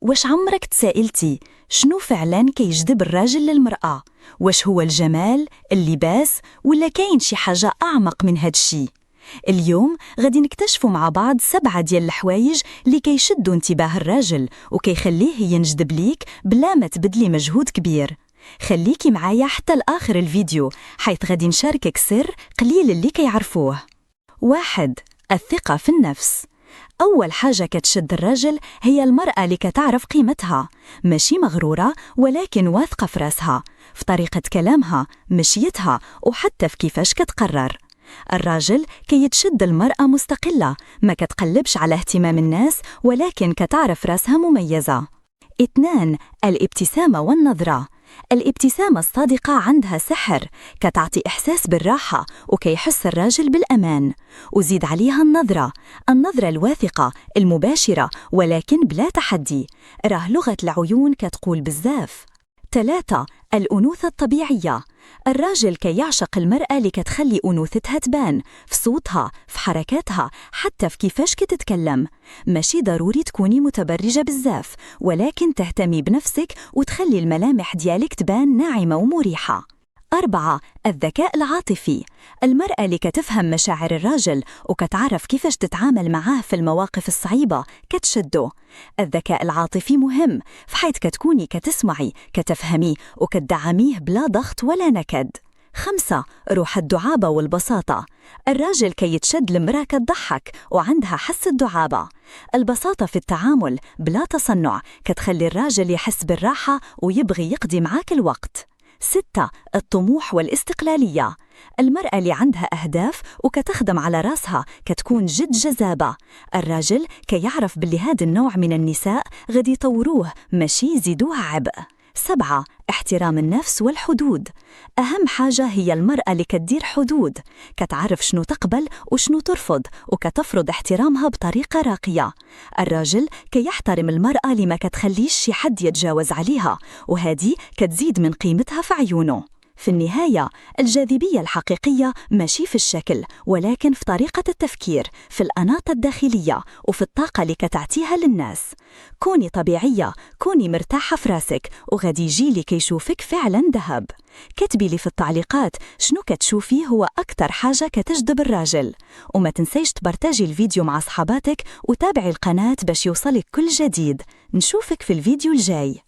واش عمرك تسائلتي شنو فعلا كيجذب الراجل للمرأة؟ واش هو الجمال، اللباس، ولا كاين شي حاجة أعمق من هاد الشي؟ اليوم غادي نكتشفوا مع بعض 7 ديال الحوايج اللي كيشدوا انتباه الراجل وكيخليه ينجذب ليك بلا ما تبدلي مجهود كبير. خليكي معايا حتى الآخر الفيديو حيث غادي نشاركك سر قليل اللي كيعرفوه. 1. الثقة في النفس. أول حاجة كتشد الراجل هي المرأة اللي كتعرف قيمتها، ماشي مغرورة ولكن واثقة في راسها، في طريقة كلامها، مشيتها، وحتى في كيفاش كتقرر. الراجل كيتشد المرأة مستقلة، ما كتقلبش على اهتمام الناس ولكن كتعرف راسها مميزة. 2. الابتسامة والنظرة. الابتسامة الصادقة عندها سحر، كتعطي إحساس بالراحة وكيحس الراجل بالأمان. وزيد عليها النظرة الواثقة المباشرة ولكن بلا تحدي، راه لغة العيون كتقول بزاف. 3. الأنوثة الطبيعية. الراجل كيعشق المرأة اللي كتخلي أنوثتها تبان في صوتها، في حركاتها، حتى في كيفاش كتتكلم. ماشي ضروري تكوني متبرجة بزاف، ولكن تهتمي بنفسك وتخلي الملامح ديالك تبان ناعمة ومريحة. 4. الذكاء العاطفي. المرأة اللي كتفهم مشاعر الراجل وكتعرف كيفاش تتعامل معاه في المواقف الصعيبة كتشده. الذكاء العاطفي مهم في حيث كتكوني كتسمعي، كتفهمي وكتدعميه بلا ضغط ولا نكد. 5. روح الدعابة والبساطة. الراجل كيتشد لمرأة كتضحك وعندها حس الدعابة. البساطة في التعامل بلا تصنع كتخلي الراجل يحس بالراحة ويبغي يقضي معاك الوقت. 6. الطموح والاستقلالية. المرأة اللي عندها أهداف وكتخدم على راسها كتكون جد جذابة. الراجل كيعرف باللي هذا النوع من النساء غادي يطوروه ماشي يزيدوه عبء. 7. احترام النفس والحدود. أهم حاجة هي المرأة اللي كتدير حدود، كتعرف شنو تقبل وشنو ترفض وكتفرض احترامها بطريقة راقية. الراجل كيحترم المرأة اللي ما كتخليش شي حد يتجاوز عليها، وهذه كتزيد من قيمتها في عيونه. في النهاية الجاذبية الحقيقية ماشي في الشكل ولكن في طريقة التفكير، في الأناقة الداخلية وفي الطاقة اللي كتعطيها للناس. كوني طبيعية، كوني مرتاحة في راسك وغادي يجي كيشوفك فعلا ذهب. كتبي لي في التعليقات شنو كتشوفي هو أكتر حاجة كتجذب الراجل، وما تنسيش تبارتاجي الفيديو مع صحاباتك وتابعي القناة باش يوصلك كل جديد. نشوفك في الفيديو الجاي.